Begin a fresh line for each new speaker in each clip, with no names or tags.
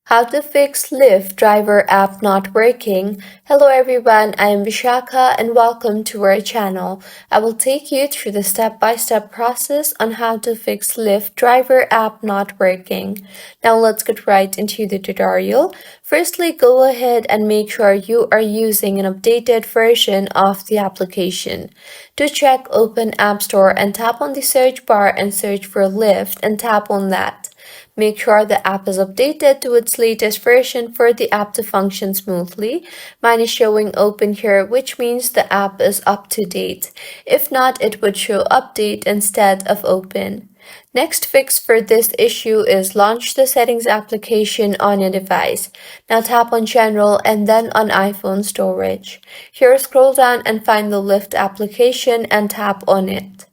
How to fix Lyft Driver App not working. Hello everyone, I am Vishaka and welcome to our channel. I will take you through the step-by-step process on how to fix Lyft Driver App not working. Now let's get right into the tutorial. Firstly, go ahead and make sure you are using an updated version of the application. To check, open App Store and tap on the search bar and search for Lyft and tap on that. Make sure the app is updated to its latest version for the app to function smoothly. Mine is showing open here, which means the app is up to date. If not, it would show update instead of open. Next fix for this issue is launch the settings application on your device. Now tap on general and then on iPhone storage. Here scroll down and find the Lyft application and tap on it.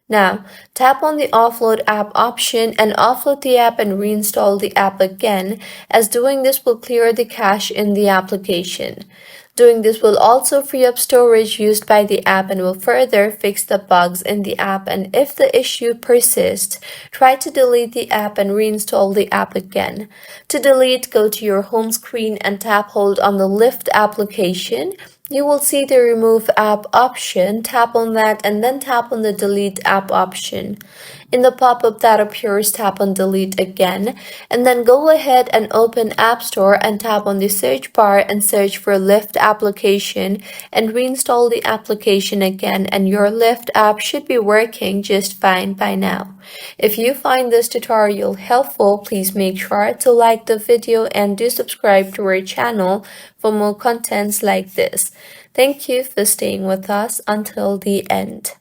Now, tap on the offload app option and offload the app and reinstall the app again, as doing this will clear the cache in the application. Doing this will also free up storage used by the app and will further fix the bugs in the app, and if the issue persists, try to delete the app and reinstall the app again. To delete, go to your home screen and tap hold on the Lyft application. You will see the remove app option, tap on that and then tap on the delete app option. In the pop-up that appears, tap on delete again and then go ahead and open App Store and tap on the search bar and search for Lyft application and reinstall the application again, and your Lyft app should be working just fine by now. If you find this tutorial helpful, please make sure to like the video and do subscribe to our channel for more contents like this. Thank you for staying with us until the end.